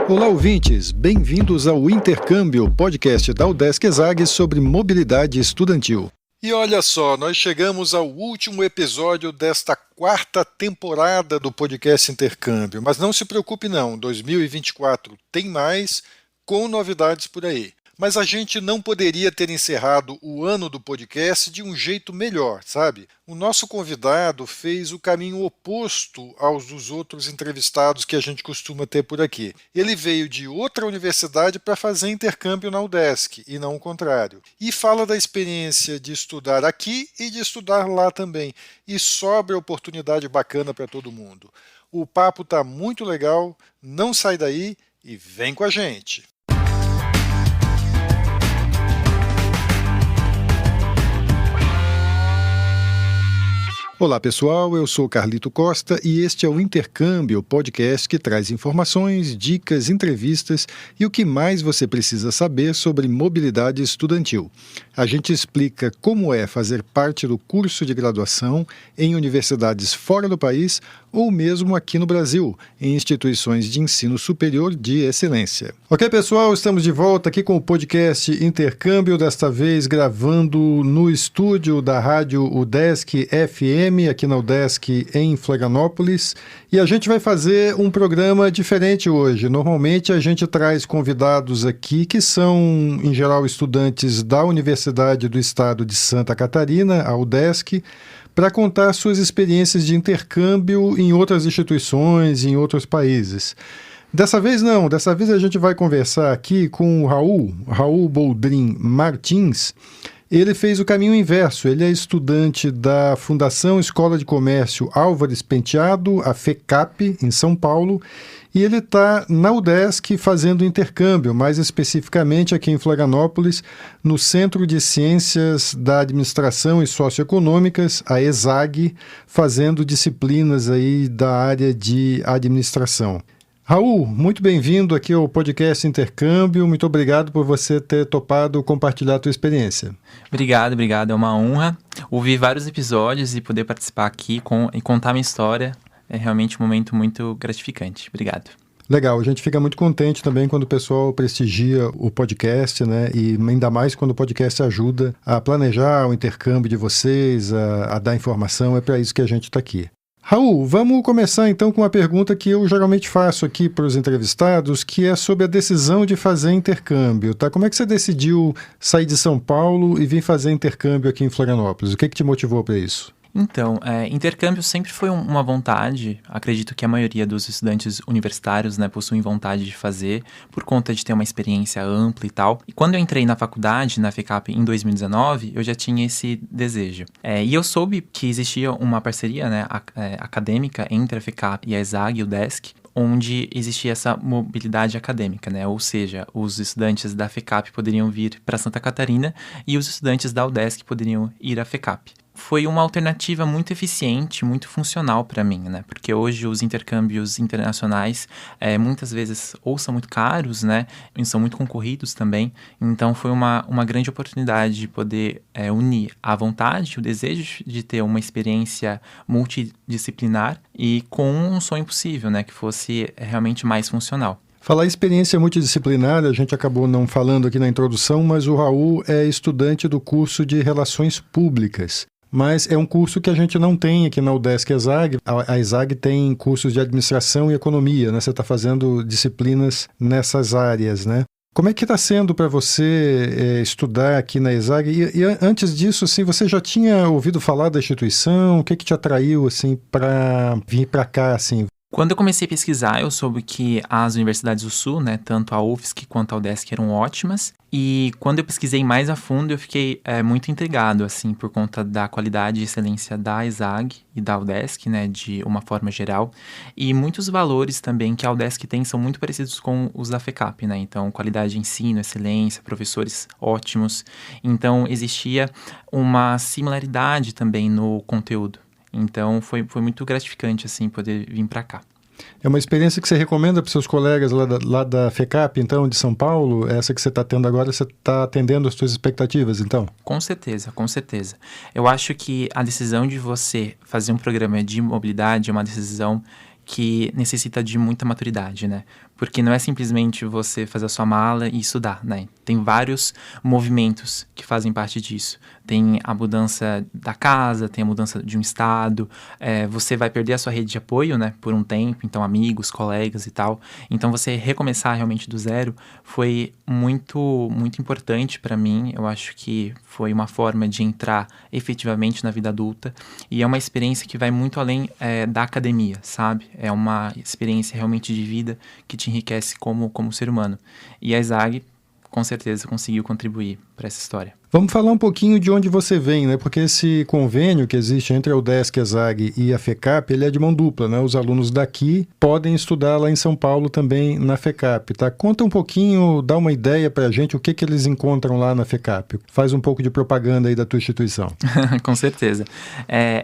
Olá, ouvintes! Bem-vindos ao Intercâmbio, podcast da UDESC ESAG sobre mobilidade estudantil. E olha só, nós chegamos ao último episódio desta quarta temporada do podcast Intercâmbio. Mas não se preocupe não, 2024 tem mais, com novidades por aí. Mas a gente não poderia ter encerrado o ano do podcast de um jeito melhor, sabe? O nosso convidado fez o caminho oposto aos dos outros entrevistados que a gente costuma ter por aqui. Ele veio de outra universidade para fazer intercâmbio na UDESC, e não o contrário. E fala da experiência de estudar aqui e de estudar lá também. E sobra oportunidade bacana para todo mundo. O papo está muito legal, não sai daí e vem com a gente! Olá pessoal, eu sou Carlito Costa e este é o Intercâmbio, podcast que traz informações, dicas, entrevistas e o que mais você precisa saber sobre mobilidade estudantil. A gente explica como é fazer parte do curso de graduação em universidades fora do país ou mesmo aqui no Brasil, em instituições de ensino superior de excelência. Ok, pessoal, estamos de volta aqui com o podcast Intercâmbio, desta vez gravando no estúdio da rádio UDESC FM, aqui na UDESC em Florianópolis, e a gente vai fazer um programa diferente hoje. Normalmente a gente traz convidados aqui que são, em geral, estudantes da Universidade do Estado de Santa Catarina, a UDESC, para contar suas experiências de intercâmbio em outras instituições, em outros países. Dessa vez não, dessa vez a gente vai conversar aqui com o Raul Boldrin Martins. Ele fez o caminho inverso, ele é estudante da Fundação Escola de Comércio Álvares Penteado, a FECAP, em São Paulo, e ele está na UDESC fazendo intercâmbio, mais especificamente aqui em Florianópolis, no Centro de Ciências da Administração e Socioeconômicas, a ESAG, fazendo disciplinas aí da área de administração. Raul, muito bem-vindo aqui ao podcast Intercâmbio. Muito obrigado por você ter topado compartilhar a tua experiência. Obrigado. É uma honra ouvir vários episódios e poder participar aqui e contar minha história. É realmente um momento muito gratificante. Obrigado. Legal, a gente fica muito contente também quando o pessoal prestigia o podcast, né? E ainda mais quando o podcast ajuda a planejar o intercâmbio de vocês, a dar informação. É para isso que a gente está aqui. Raul, vamos começar então com uma pergunta que eu geralmente faço aqui para os entrevistados, que é sobre a decisão de fazer intercâmbio, tá? Como é que você decidiu sair de São Paulo e vir fazer intercâmbio aqui em Florianópolis? O que te motivou para isso? Então, intercâmbio sempre foi uma vontade, acredito que a maioria dos estudantes universitários, né, possuem vontade de fazer, por conta de ter uma experiência ampla e tal. E quando eu entrei na faculdade, na FECAP, em 2019, eu já tinha esse desejo. E eu soube que existia uma parceria, né, acadêmica entre a FECAP e a ESAG e o UDESC, onde existia essa mobilidade acadêmica, né? Ou seja, os estudantes da FECAP poderiam vir para Santa Catarina e os estudantes da UDESC poderiam ir à FECAP. Foi uma alternativa muito eficiente, muito funcional para mim, né? Porque hoje os intercâmbios internacionais muitas vezes ou são muito caros, né? E são muito concorridos também. Então foi uma grande oportunidade de poder unir a vontade, o desejo de ter uma experiência multidisciplinar e com um sonho possível, né? Que fosse realmente mais funcional. Falar em experiência multidisciplinar, a gente acabou não falando aqui na introdução, mas o Raul é estudante do curso de Relações Públicas. Mas é um curso que a gente não tem aqui na UDESC ESAG. A ESAG tem cursos de administração e economia, né? Você está fazendo disciplinas nessas áreas, né? Como é que está sendo para você estudar aqui na ESAG? E antes disso, assim, você já tinha ouvido falar da instituição? O que te atraiu assim, para vir para cá? Assim? Quando eu comecei a pesquisar, eu soube que as universidades do Sul, né, tanto a UFSC quanto a UDESC, eram ótimas. E quando eu pesquisei mais a fundo, eu fiquei muito intrigado, assim, por conta da qualidade e excelência da ESAG e da UDESC, né, de uma forma geral. E muitos valores também que a UDESC tem são muito parecidos com os da FECAP, né? Então, qualidade de ensino, excelência, professores ótimos. Então, existia uma similaridade também no conteúdo. Então, foi muito gratificante, assim, poder vir para cá. É uma experiência que você recomenda para os seus colegas lá da FECAP, então, de São Paulo? Essa que você está tendo agora, você está atendendo às suas expectativas, então? Com certeza, com certeza. Eu acho que a decisão de você fazer um programa de mobilidade é uma decisão que necessita de muita maturidade, né? porque não é simplesmente você fazer a sua mala e estudar, né? Tem vários movimentos que fazem parte disso. Tem a mudança da casa, tem a mudança de um estado, você vai perder a sua rede de apoio, né, por um tempo, então amigos, colegas e tal. Então você recomeçar realmente do zero foi muito, muito importante para mim. Eu acho que foi uma forma de entrar efetivamente na vida adulta e é uma experiência que vai muito além da academia, sabe? É uma experiência realmente de vida que te enriquece como ser humano. E a ESAG, com certeza, conseguiu contribuir para essa história. Vamos falar um pouquinho de onde você vem, né? Porque esse convênio que existe entre a UDESC, a ESAG e a FECAP, ele é de mão dupla, né? Os alunos daqui podem estudar lá em São Paulo também na FECAP, tá? Conta um pouquinho, dá uma ideia pra gente o que eles encontram lá na FECAP. Faz um pouco de propaganda aí da tua instituição. Com certeza.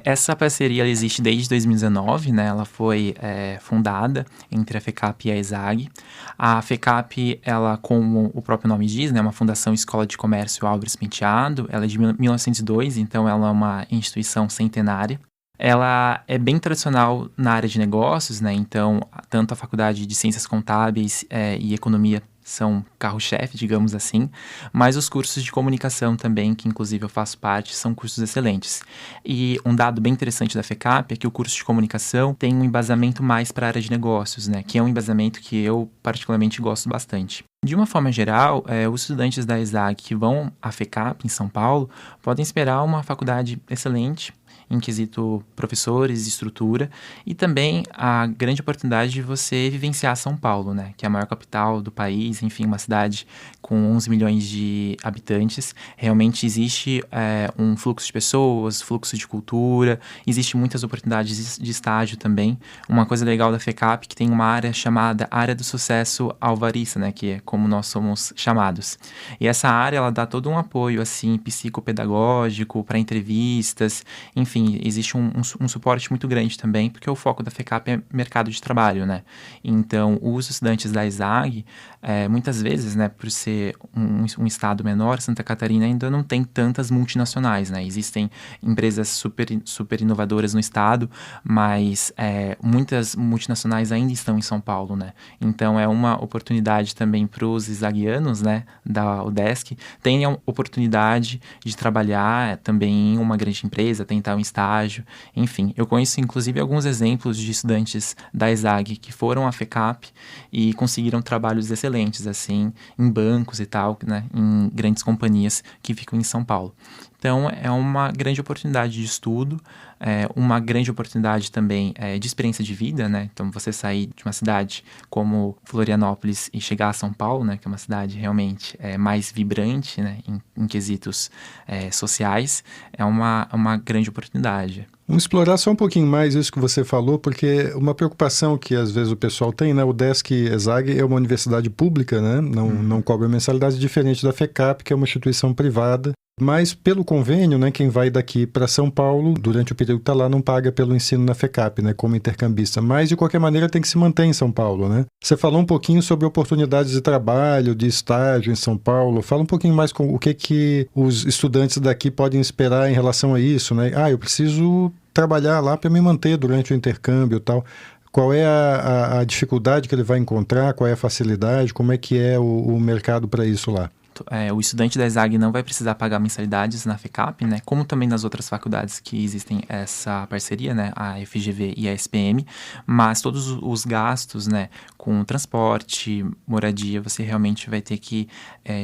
Essa parceria ela existe desde 2019, né? Ela foi fundada entre a FECAP e a ESAG. A FECAP, ela, como o próprio nome diz, né? Uma Fundação Escola de Comércio Álvares Penteado. Ela é de 1902, então ela é uma instituição centenária. Ela é bem tradicional na área de negócios, né? Então, tanto a Faculdade de Ciências Contábeis e Economia são carro-chefe, digamos assim, mas os cursos de comunicação também, que inclusive eu faço parte, são cursos excelentes. E um dado bem interessante da FECAP é que o curso de comunicação tem um embasamento mais para a área de negócios, né? Que é um embasamento que eu particularmente gosto bastante. De uma forma geral, os estudantes da ESAG que vão à FECAP em São Paulo podem esperar uma faculdade excelente, em quesito professores, estrutura, e também a grande oportunidade de você vivenciar São Paulo, né, que é a maior capital do país, enfim, uma cidade com 11 milhões de habitantes. Realmente existe um fluxo de pessoas, fluxo de cultura, existe muitas oportunidades de estágio também. Uma coisa legal da FECAP que tem uma área chamada Área do Sucesso Alvarista, né, que é como nós somos chamados. E essa área, ela dá todo um apoio, assim, psicopedagógico para entrevistas, enfim, existe um suporte muito grande também, porque o foco da FECAP é mercado de trabalho, né? Então, os estudantes da ESAG, muitas vezes, né, por ser um estado menor, Santa Catarina ainda não tem tantas multinacionais, né? Existem empresas super inovadoras no estado, mas muitas multinacionais ainda estão em São Paulo, né? Então, é uma oportunidade também para os ESAGianos, né, da UDESC, tenham oportunidade de trabalhar também em uma grande empresa, tentar um estágio, enfim. Eu conheço, inclusive, alguns exemplos de estudantes da ESAG que foram à FECAP e conseguiram trabalhos excelentes, assim, em bancos e tal, né, em grandes companhias que ficam em São Paulo. Então, é uma grande oportunidade de estudo, uma grande oportunidade também de experiência de vida, né? Então, você sair de uma cidade como Florianópolis e chegar a São Paulo, né? Que é uma cidade realmente mais vibrante, né? Em quesitos sociais, é uma grande oportunidade. Vamos explorar só um pouquinho mais isso que você falou, porque uma preocupação que às vezes o pessoal tem, né? O UDESC ESAG é uma universidade pública, né? Não cobra mensalidade, diferente da FECAP, que é uma instituição privada. Mas pelo convênio, né, quem vai daqui para São Paulo, durante o período que está lá, não paga pelo ensino na FECAP, né, como intercambista. Mas, de qualquer maneira, tem que se manter em São Paulo, né? Você falou um pouquinho sobre oportunidades de trabalho, de estágio em São Paulo. Fala um pouquinho mais com o que os estudantes daqui podem esperar em relação a isso, né? Eu preciso trabalhar lá para me manter durante o intercâmbio e tal. Qual é a dificuldade que ele vai encontrar? Qual é a facilidade? Como é que é o mercado para isso lá? O estudante da ESAG não vai precisar pagar mensalidades na FECAP, né? Como também nas outras faculdades que existem essa parceria, né? A FGV e a SPM, mas todos os gastos, né? Com transporte, moradia, você realmente vai ter que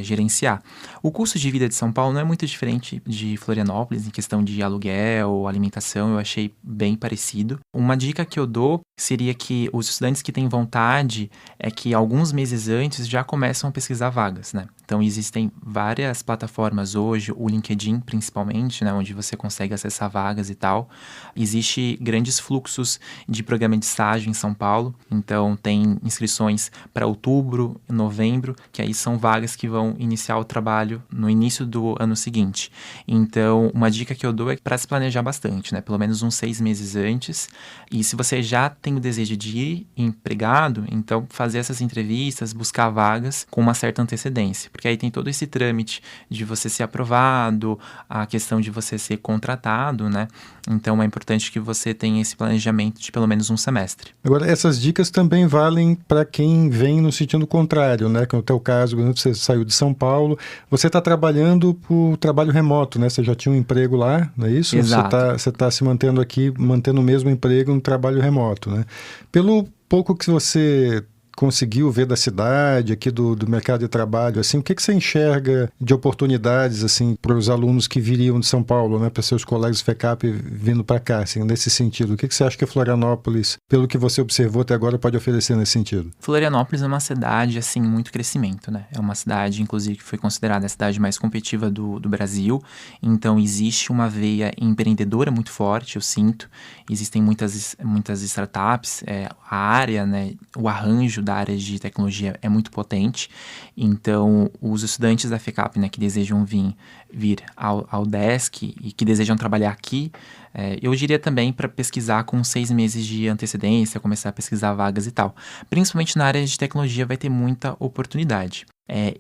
gerenciar. O custo de vida de São Paulo não é muito diferente de Florianópolis, em questão de aluguel, alimentação, eu achei bem parecido. Uma dica que eu dou seria que os estudantes que têm vontade é que alguns meses antes já começam a pesquisar vagas, né? Então, existem várias plataformas hoje, o LinkedIn principalmente, né, onde você consegue acessar vagas e tal. Existe grandes fluxos de programa de estágio em São Paulo, então tem inscrições para outubro, novembro, que aí são vagas que vão iniciar o trabalho no início do ano seguinte. Então, uma dica que eu dou é para se planejar bastante, né, pelo menos uns 6 meses antes. E se você já tem o desejo de ir empregado, então fazer essas entrevistas, buscar vagas com uma certa antecedência, Porque aí tem todo esse trâmite de você ser aprovado, a questão de você ser contratado, né? Então é importante que você tenha esse planejamento de pelo menos um semestre. Agora, essas dicas também valem para quem vem no sentido contrário, né? Que no teu caso, você saiu de São Paulo, você está trabalhando por trabalho remoto, né? Você já tinha um emprego lá, não é isso? Exato. Você tá se mantendo aqui, mantendo o mesmo emprego no trabalho remoto, né? Pelo pouco que você conseguiu ver da cidade, aqui do mercado de trabalho, assim, o que você enxerga de oportunidades, assim, para os alunos que viriam de São Paulo, né, para seus colegas FECAP vindo para cá, assim, nesse sentido? O que você acha que Florianópolis, pelo que você observou até agora, pode oferecer nesse sentido? Florianópolis é uma cidade, assim, muito crescimento, né? É uma cidade, inclusive, que foi considerada a cidade mais competitiva do Brasil. Então, existe uma veia empreendedora muito forte, eu sinto. Existem muitas startups, a área, né, o arranjo da área de tecnologia é muito potente. Então, os estudantes da FECAP, né, que desejam vir ao Desk e que desejam trabalhar aqui, eu diria também para pesquisar com 6 meses de antecedência, começar a pesquisar vagas e tal. Principalmente na área de tecnologia vai ter muita oportunidade.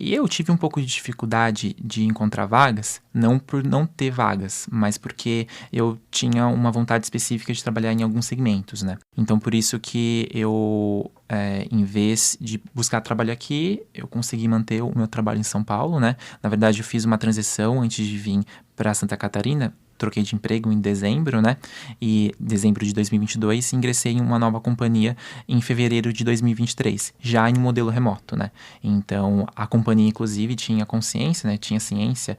E eu tive um pouco de dificuldade de encontrar vagas, não por não ter vagas, mas porque eu tinha uma vontade específica de trabalhar em alguns segmentos, né? Então, por isso que eu, em vez de buscar trabalho aqui, eu consegui manter o meu trabalho em São Paulo, né? Na verdade, eu fiz uma transição antes de vir para Santa Catarina. Troquei de emprego em dezembro, né? E dezembro de 2022, ingressei em uma nova companhia em fevereiro de 2023, já em modelo remoto, né? Então, a companhia, inclusive, tinha consciência, né? Tinha ciência,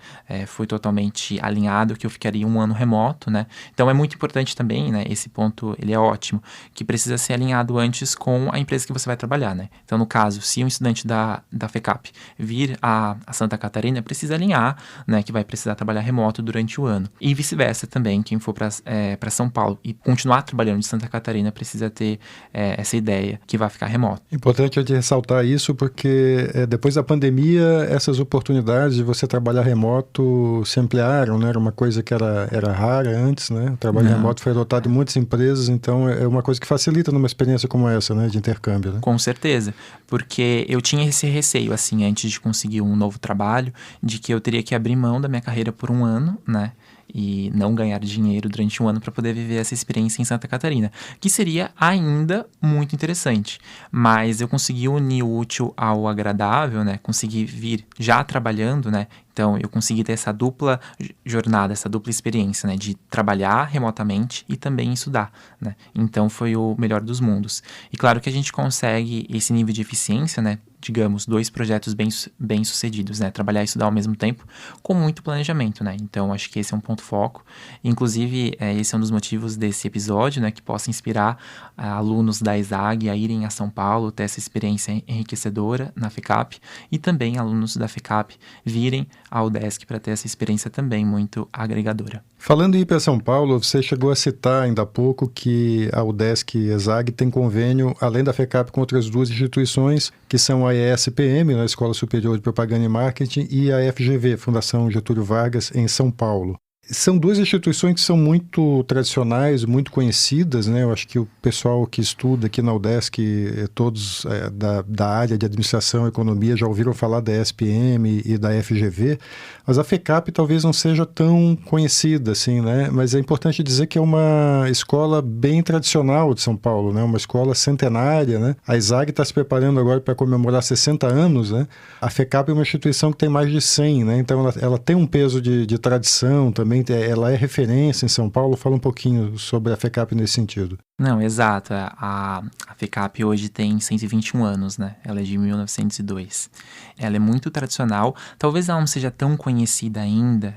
foi totalmente alinhado que eu ficaria um ano remoto, né? Então, é muito importante também, né? Esse ponto, ele é ótimo, que precisa ser alinhado antes com a empresa que você vai trabalhar, né? Então, no caso, se um estudante da FECAP vir a Santa Catarina, precisa alinhar, né? Que vai precisar trabalhar remoto durante o ano. E vice-versa também, quem for para São Paulo e continuar trabalhando de Santa Catarina precisa ter essa ideia que vai ficar remoto. Importante é de ressaltar isso porque depois da pandemia essas oportunidades de você trabalhar remoto se ampliaram, né? Era uma coisa que era rara antes, né? O trabalho remoto foi adotado em muitas empresas, então é uma coisa que facilita numa experiência como essa, né? De intercâmbio, né? Com certeza, porque eu tinha esse receio, assim, antes de conseguir um novo trabalho, de que eu teria que abrir mão da minha carreira por um ano, né? E não ganhar dinheiro durante um ano para poder viver essa experiência em Santa Catarina, que seria ainda muito interessante. Mas eu consegui unir o útil ao agradável, né? Consegui vir já trabalhando, né? Então, eu consegui ter essa dupla jornada, essa dupla experiência, né? De trabalhar remotamente e também estudar, né? Então, foi o melhor dos mundos. E claro que a gente consegue esse nível de eficiência, né? Digamos, 2 projetos bem sucedidos, né? Trabalhar e estudar ao mesmo tempo, com muito planejamento, né? Então, acho que esse é um ponto foco. Inclusive, esse é um dos motivos desse episódio, né? Que possa inspirar alunos da ESAG a irem a São Paulo, ter essa experiência enriquecedora na FECAP, e também alunos da FECAP virem ao Desk para ter essa experiência também muito agregadora. Falando em ir para São Paulo, você chegou a citar ainda há pouco que a UDESC e a ESAG tem convênio, além da FECAP, com outras 2 instituições, que são a ESPM, a Escola Superior de Propaganda e Marketing, e a FGV, Fundação Getúlio Vargas, em São Paulo. São 2 instituições que são muito tradicionais, muito conhecidas, né? Eu acho que o pessoal que estuda aqui na UDESC, todos da área de administração e economia, já ouviram falar da ESPM e da FGV, mas a FECAP talvez não seja tão conhecida assim, né? Mas é importante dizer que é uma escola bem tradicional de São Paulo, né? Uma escola centenária, né? A ESAG está se preparando agora para comemorar 60 anos, né? A FECAP é uma instituição que tem mais de 100, né? Então ela tem um peso de tradição também. Ela é referência em São Paulo. Fala um pouquinho sobre a FECAP nesse sentido. Não, exato. A FECAP hoje tem 121 anos, né? Ela é de 1902. Ela é muito tradicional. Talvez ela não seja tão conhecida ainda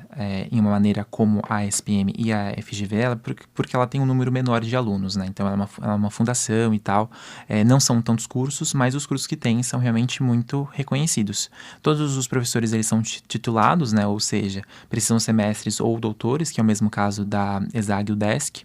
em uma maneira como a SPM e a FGV, porque ela tem um número menor de alunos, né? Então, ela é uma fundação e tal. Não são tantos cursos, mas os cursos que tem são realmente muito reconhecidos. Todos os professores, eles são titulados, né? Ou seja, precisam ser mestres ou doutores, que é o mesmo caso da ESAG e UDESC.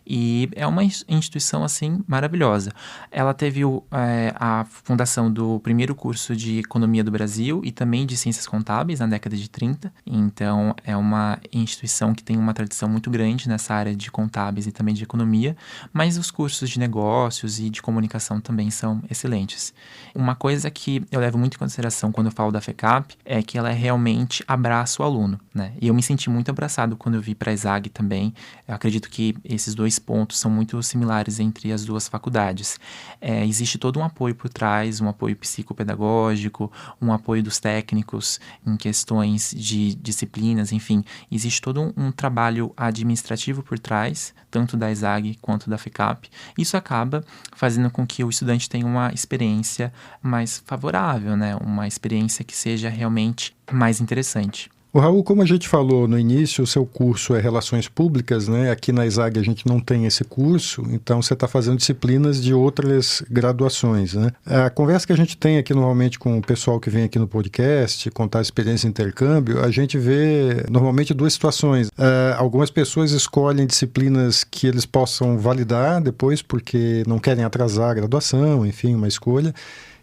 E é uma instituição instituição, assim, maravilhosa. Ela teve a fundação do primeiro curso de Economia do Brasil e também de Ciências Contábeis na década de 30. Então, é uma instituição que tem uma tradição muito grande nessa área de contábeis e também de economia, mas os cursos de negócios e de comunicação também são excelentes. Uma coisa que eu levo muito em consideração quando eu falo da FECAP é que ela realmente abraça o aluno, né? E eu me senti muito abraçado quando eu vi para a ESAG também. Eu acredito que esses dois pontos são muito similares entre as duas faculdades. Existe todo um apoio por trás, um apoio psicopedagógico, um apoio dos técnicos em questões de disciplinas, enfim. Existe todo um trabalho administrativo por trás, tanto da ESAG quanto da FECAP. Isso acaba fazendo com que o estudante tenha uma experiência mais favorável, né? Uma experiência que seja realmente mais interessante. O Raul, como a gente falou no início, o seu curso é Relações Públicas, né? Aqui na ESAG a gente não tem esse curso, então você está fazendo disciplinas de outras graduações, né? A conversa que a gente tem aqui normalmente com o pessoal que vem aqui no podcast, contar a experiência de intercâmbio, a gente vê normalmente duas situações. Algumas pessoas escolhem disciplinas que eles possam validar depois porque não querem atrasar a graduação, enfim, uma escolha.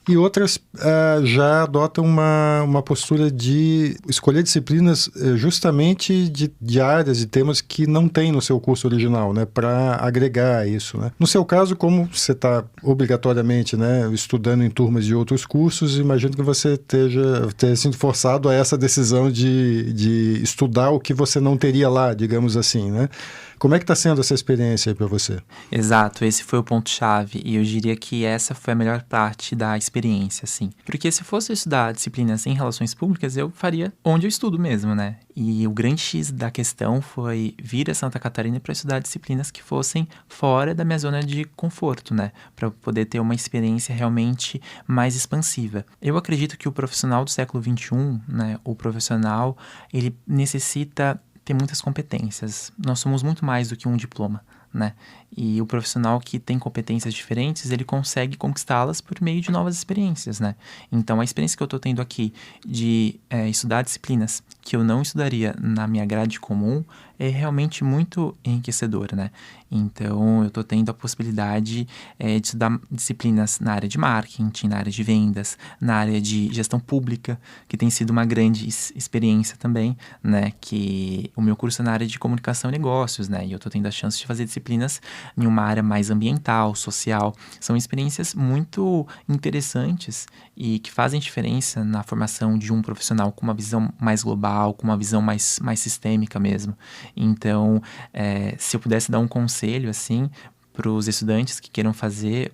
E outras já adotam uma postura de escolher disciplinas justamente de áreas e temas que não tem no seu curso original, né, para agregar isso, né. No seu caso, como você está obrigatoriamente, né, estudando em turmas de outros cursos, imagino que você tenha sido forçado a essa decisão de estudar o que você não teria lá, digamos assim, né. Como é que está sendo essa experiência aí para você? Exato, esse foi o ponto-chave e eu diria que essa foi a melhor parte da experiência, assim. Porque se fosse estudar disciplinas em relações públicas, eu faria onde eu estudo mesmo, né? E o grande X da questão foi vir a Santa Catarina para estudar disciplinas que fossem fora da minha zona de conforto, né? Para poder ter uma experiência realmente mais expansiva. Eu acredito que o profissional do século XXI, né? O profissional, ele necessita ter muitas competências. Nós somos muito mais do que um diploma, né? E o profissional que tem competências diferentes, ele consegue conquistá-las por meio de novas experiências, né? Então, a experiência que eu estou tendo aqui de estudar disciplinas que eu não estudaria na minha grade comum é realmente muito enriquecedora, né? Então, eu estou tendo a possibilidade de estudar disciplinas na área de marketing, na área de vendas, na área de gestão pública, que tem sido uma grande experiência também, né? Que o meu curso é na área de comunicação e negócios, né? E eu estou tendo a chance de fazer disciplinas em uma área mais ambiental, social. São experiências muito interessantes e que fazem diferença na formação de um profissional com uma visão mais global, com uma visão mais sistêmica mesmo. Então, se eu pudesse dar um conselho, assim, para os estudantes que queiram fazer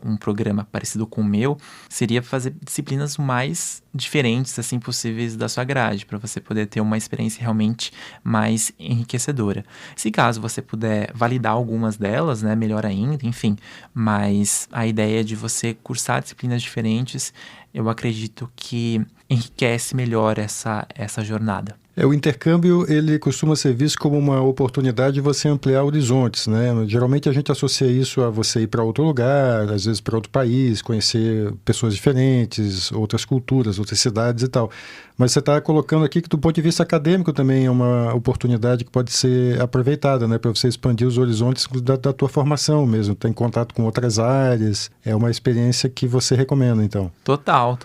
um programa parecido com o meu, seria fazer disciplinas mais diferentes, assim, possíveis da sua grade, para você poder ter uma experiência realmente mais enriquecedora. Se caso você puder validar algumas delas, né, melhor ainda, enfim, mas a ideia de você cursar disciplinas diferentes, eu acredito que enriquece melhor essa jornada. O intercâmbio, ele costuma ser visto como uma oportunidade de você ampliar horizontes, né? Geralmente a gente associa isso a você ir para outro lugar, às vezes para outro país, conhecer pessoas diferentes, outras culturas, outras cidades e tal. Mas você está colocando aqui que do ponto de vista acadêmico também é uma oportunidade que pode ser aproveitada, né? Para você expandir os horizontes da tua formação mesmo, ter em contato com outras áreas. É uma experiência que você recomenda, então. Total.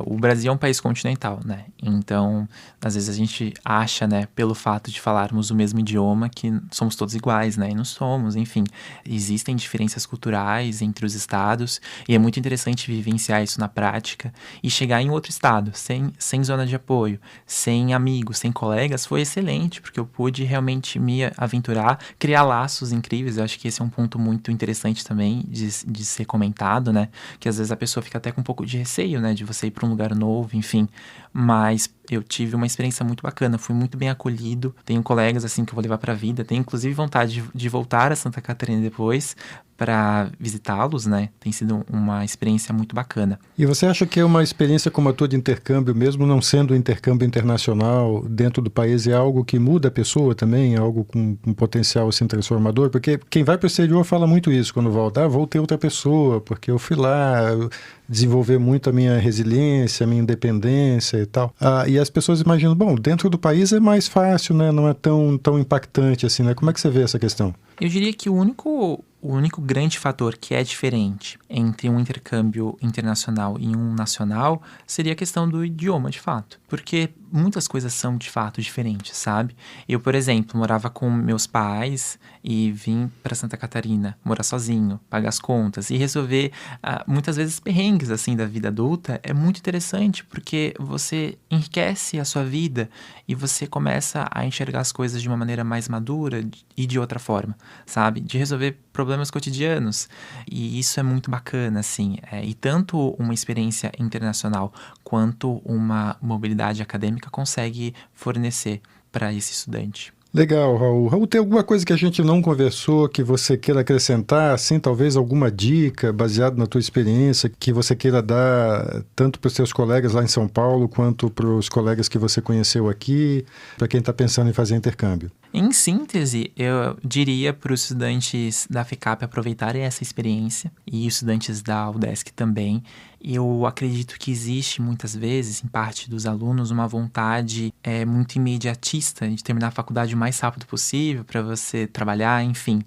O Brasil é um país continental, né? Então, às vezes a gente acha, né, pelo fato de falarmos o mesmo idioma, que somos todos iguais, né? E não somos, enfim. Existem diferenças culturais entre os estados e é muito interessante vivenciar isso na prática e chegar em outro estado, sem zona de apoio, sem amigos, sem colegas, foi excelente, porque eu pude realmente me aventurar, criar laços incríveis. Eu acho que esse é um ponto muito interessante também de ser comentado, né? Que às vezes a pessoa fica até com um pouco de receio, né? De você ir para um lugar novo, enfim. Mas eu tive uma experiência muito bacana, fui muito bem acolhido, tenho colegas assim que eu vou levar para a vida, tenho inclusive vontade de voltar a Santa Catarina depois para visitá-los, né? Tem sido uma experiência muito bacana. E você acha que é uma experiência como a tua de intercâmbio, mesmo não sendo um intercâmbio internacional dentro do país, é algo que muda a pessoa também, é algo com um potencial assim transformador? Porque quem vai para o exterior fala muito isso quando volta, voltei outra pessoa, porque eu fui lá, desenvolver muito a minha resiliência, a minha independência e tal. E as pessoas imaginam, bom, dentro do país é mais fácil, né? Não é tão impactante assim, né? Como é que você vê essa questão? Eu diria que o único grande fator que é diferente entre um intercâmbio internacional e um nacional seria a questão do idioma, de fato. Porque muitas coisas são, de fato, diferentes, sabe? Eu, por exemplo, morava com meus pais e vim para Santa Catarina morar sozinho, pagar as contas e resolver, muitas vezes, perrengues, assim, da vida adulta. É muito interessante porque você enriquece a sua vida e você começa a enxergar as coisas de uma maneira mais madura e de outra forma, sabe? De resolver problemas cotidianos. E isso é muito bacana, assim. E tanto uma experiência internacional quanto uma mobilidade acadêmica consegue fornecer para esse estudante. Legal, Raul. Raul, tem alguma coisa que a gente não conversou que você queira acrescentar, assim, talvez alguma dica baseada na tua experiência que você queira dar tanto para os seus colegas lá em São Paulo quanto para os colegas que você conheceu aqui, para quem está pensando em fazer intercâmbio? Em síntese, eu diria para os estudantes da FECAP aproveitarem essa experiência e os estudantes da UDESC também. Eu acredito que existe muitas vezes, em parte dos alunos, uma vontade muito imediatista de terminar a faculdade o mais rápido possível para você trabalhar, enfim.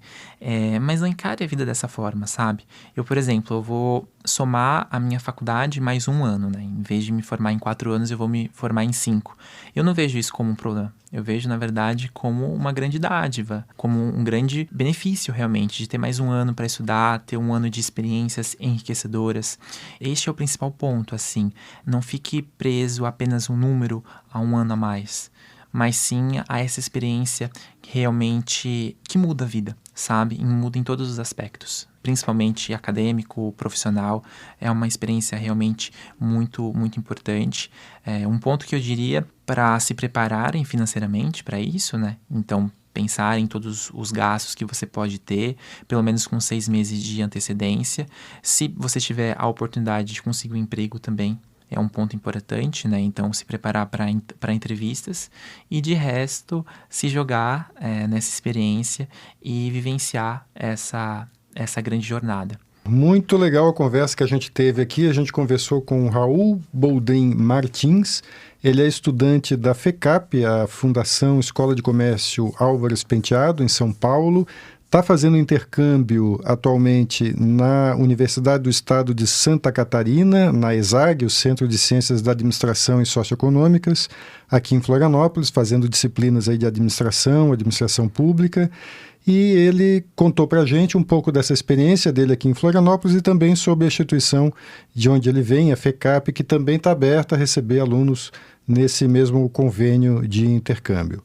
Mas não encare a vida dessa forma, sabe? Eu, por exemplo, eu vou somar a minha faculdade mais um ano, né? Em vez de me formar em 4 anos, eu vou me formar em 5. Eu não vejo isso como um problema. Eu vejo, na verdade, como uma grande dádiva, como um grande benefício, realmente, de ter mais um ano para estudar, ter um ano de experiências enriquecedoras. Este é o principal ponto, assim. Não fique preso a apenas um número, a um ano a mais, mas sim a essa experiência realmente que muda a vida, sabe? E muda em todos os aspectos, principalmente acadêmico, profissional. É uma experiência realmente muito, muito importante. Um ponto que eu diria para se prepararem financeiramente para isso, né? Então, pensar em todos os gastos que você pode ter, pelo menos com 6 meses de antecedência. Se você tiver a oportunidade de conseguir um emprego também, é um ponto importante, né? Então, se preparar para entrevistas e, de resto, se jogar nessa experiência e vivenciar essa grande jornada. Muito legal a conversa que a gente teve aqui. A gente conversou com o Raul Boldrin Martins. Ele é estudante da FECAP, a Fundação Escola de Comércio Álvares Penteado, em São Paulo. Está fazendo intercâmbio atualmente na Universidade do Estado de Santa Catarina, na ESAG, o Centro de Ciências da Administração e Socioeconômicas, aqui em Florianópolis, fazendo disciplinas aí de administração pública. E ele contou para a gente um pouco dessa experiência dele aqui em Florianópolis e também sobre a instituição de onde ele vem, a FECAP, que também está aberta a receber alunos nesse mesmo convênio de intercâmbio.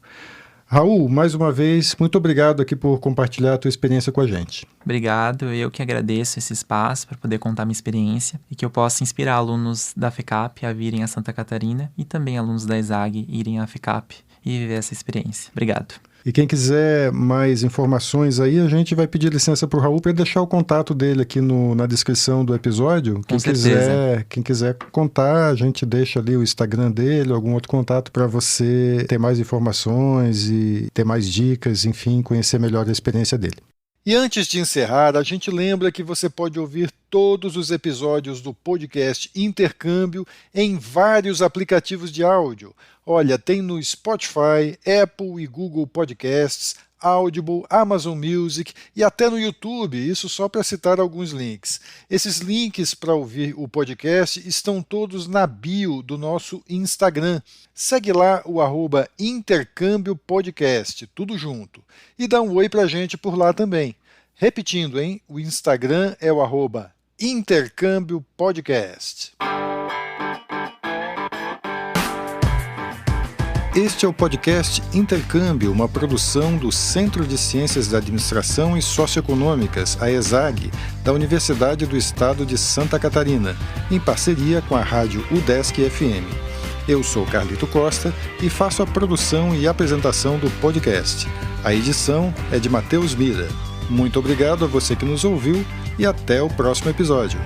Raul, mais uma vez, muito obrigado aqui por compartilhar a tua experiência com a gente. Obrigado, eu que agradeço esse espaço para poder contar minha experiência e que eu possa inspirar alunos da FECAP a virem a Santa Catarina e também alunos da ESAG irem à FECAP e viver essa experiência. Obrigado. E quem quiser mais informações aí, a gente vai pedir licença para o Raul para deixar o contato dele aqui na descrição do episódio. Quem quiser contar, a gente deixa ali o Instagram dele, algum outro contato para você ter mais informações e ter mais dicas, enfim, conhecer melhor a experiência dele. E antes de encerrar, a gente lembra que você pode ouvir todos os episódios do podcast Intercâmbio em vários aplicativos de áudio. Olha, tem no Spotify, Apple e Google Podcasts, Audible, Amazon Music e até no YouTube, isso só para citar alguns links. Esses links para ouvir o podcast estão todos na bio do nosso Instagram. Segue lá o @Intercâmbio Podcast, tudo junto. E dá um oi pra gente por lá também. Repetindo, hein? O Instagram é o @Intercâmbio Podcast. Este é o podcast Intercâmbio, uma produção do Centro de Ciências da Administração e Socioeconômicas, a ESAG, da Universidade do Estado de Santa Catarina, em parceria com a rádio UDESC FM. Eu sou Carlito Costa e faço a produção e apresentação do podcast. A edição é de Matheus Mira. Muito obrigado a você que nos ouviu e até o próximo episódio.